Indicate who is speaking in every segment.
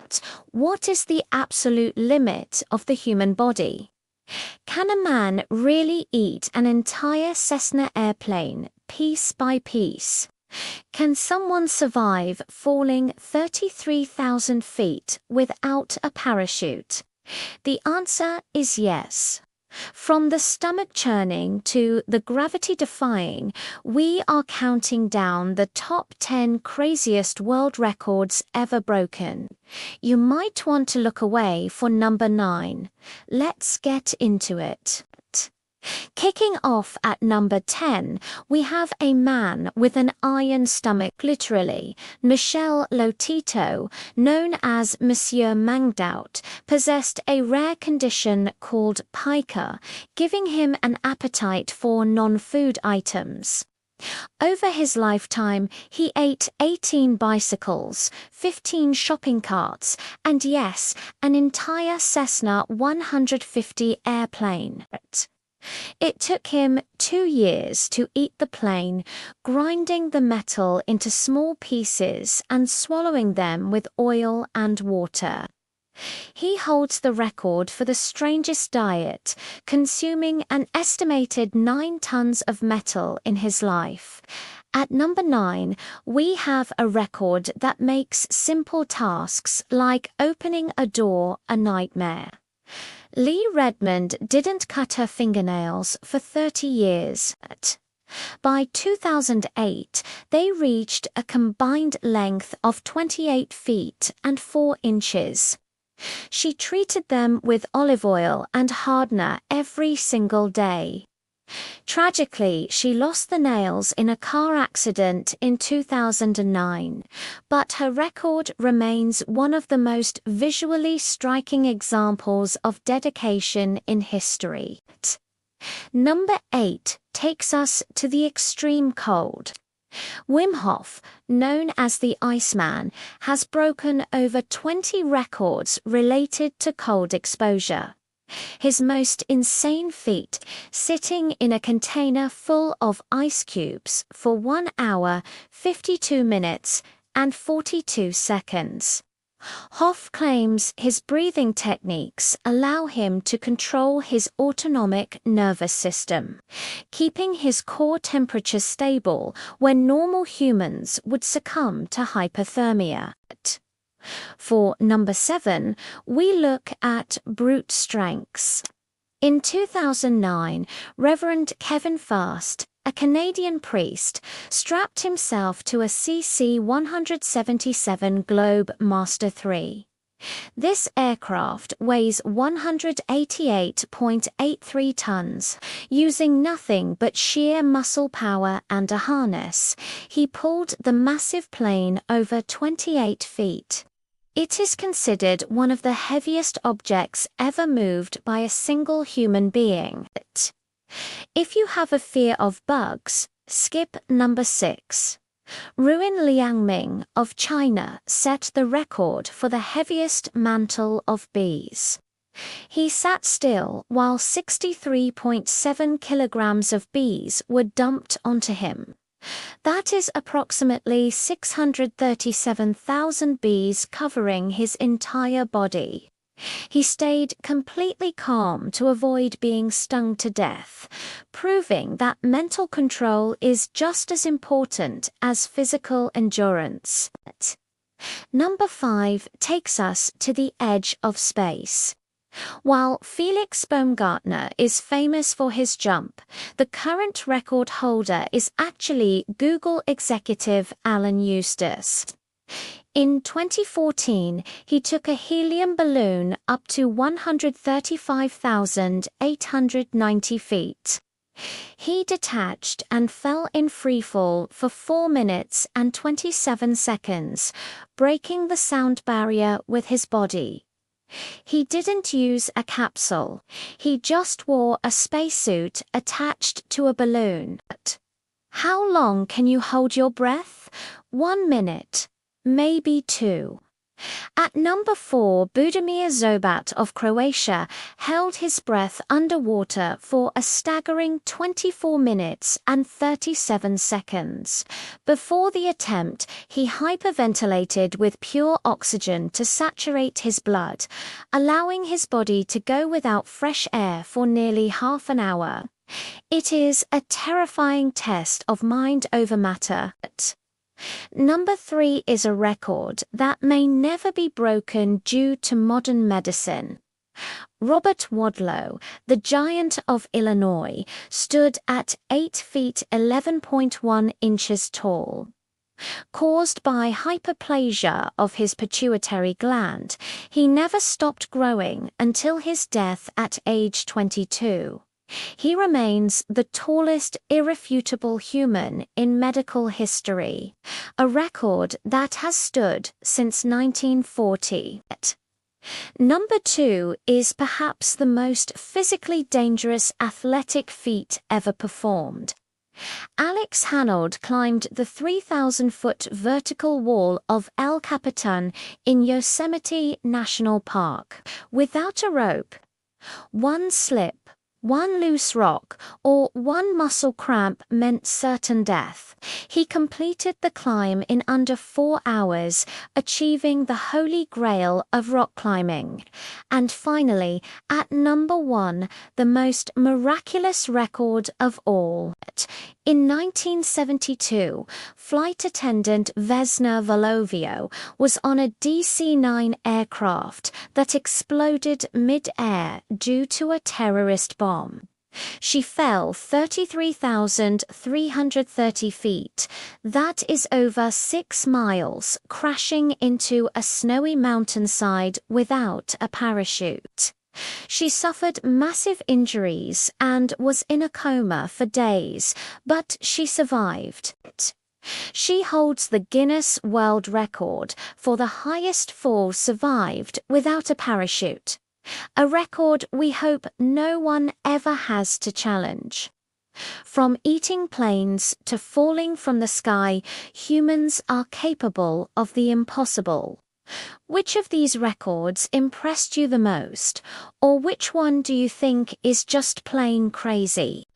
Speaker 1: But what is the absolute limit of the human body? Can a man really eat an entire Cessna airplane piece by piece? Can someone survive falling 33,000 feet without a parachute? The answer is yes. From the stomach churning to the gravity defying, we are counting down the top 10 craziest world records ever broken. You might want to look away for number 9. Let's get into it. Kicking off at number 10, we have a man with an iron stomach, literally. Michel Lotito, known as Monsieur Mangdout, possessed a rare condition called pica, giving him an appetite for non-food items. Over his lifetime, he ate 18 bicycles, 15 shopping carts, and yes, an entire Cessna 150 airplane. It took him 2 years to eat the plane, grinding the metal into small pieces and swallowing them with oil and water. He holds the record for the strangest diet, consuming an estimated 9 tons of metal in his life. At number 9, we have a record that makes simple tasks like opening a door a nightmare. Lee Redmond didn't cut her fingernails for 30 years. By 2008, they reached a combined length of 28 feet and 4 inches. She treated them with olive oil and hardener every single day. Tragically, she lost the nails in a car accident in 2009, but her record remains one of the most visually striking examples of dedication in history. Number 8 takes us to the extreme cold. Wim Hof, known as the Iceman, has broken over 20 records related to cold exposure. His most insane feat, sitting in a container full of ice cubes for 1 hour, 52 minutes, and 42 seconds. Hoff claims his breathing techniques allow him to control his autonomic nervous system, keeping his core temperature stable when normal humans would succumb to hypothermia. For number 7, we look at brute strengths. In 2009, Reverend Kevin Fast, a Canadian priest, strapped himself to a CC-177 Globe Master III. This aircraft weighs 188.83 tons. Using nothing but sheer muscle power and a harness, he pulled the massive plane over 28 feet. It is considered one of the heaviest objects ever moved by a single human being. If you have a fear of bugs, skip number 6. Ruin Liangming of China set the record for the heaviest mantle of bees. He sat still while 63.7 kilograms of bees were dumped onto him. That is approximately 637,000 bees covering his entire body. He stayed completely calm to avoid being stung to death, proving that mental control is just as important as physical endurance. Number 5 takes us to the edge of space. While Felix Baumgartner is famous for his jump, the current record holder is actually Google executive Alan Eustace. In 2014, he took a helium balloon up to 135,890 feet. He detached and fell in freefall for 4 minutes and 27 seconds, breaking the sound barrier with his body. He didn't use a capsule. He just wore a spacesuit attached to a balloon. How long can you hold your breath? 1 minute, maybe 2. At number 4, Budimir Zobat of Croatia held his breath underwater for a staggering 24 minutes and 37 seconds. Before the attempt, he hyperventilated with pure oxygen to saturate his blood, allowing his body to go without fresh air for nearly half an hour. It is a terrifying test of mind over matter. Number 3 is a record that may never be broken due to modern medicine. Robert Wadlow, the giant of Illinois, stood at 8 feet 11.1 inches tall. Caused by hyperplasia of his pituitary gland, he never stopped growing until his death at age 22. He remains the tallest irrefutable human in medical history, a record that has stood since 1940. Number 2 is perhaps the most physically dangerous athletic feat ever performed. Alex Hanold climbed the 3,000-foot vertical wall of El Capitan in Yosemite National Park without a rope. One slip, one loose rock, or one muscle cramp meant certain death. He completed the climb in under 4 hours, achieving the holy grail of rock climbing. And finally, at number 1, the most miraculous record of all. In 1972, flight attendant Vesna Volovio was on a DC-9 aircraft that exploded mid-air due to a terrorist bomb. She fell 33,330 feet, that is over 6 miles, crashing into a snowy mountainside without a parachute. She suffered massive injuries and was in a coma for days, but she survived. She holds the Guinness World Record for the highest fall survived without a parachute, a record we hope no one ever has to challenge. From eating planes to falling from the sky, humans are capable of the impossible. Which of these records impressed you the most, or which one do you think is just plain crazy?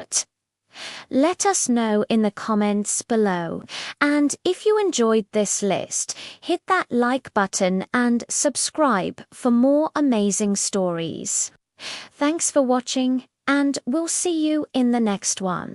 Speaker 1: Let us know in the comments below, and if you enjoyed this list, hit that like button and subscribe for more amazing stories. Thanks for watching, and we'll see you in the next one.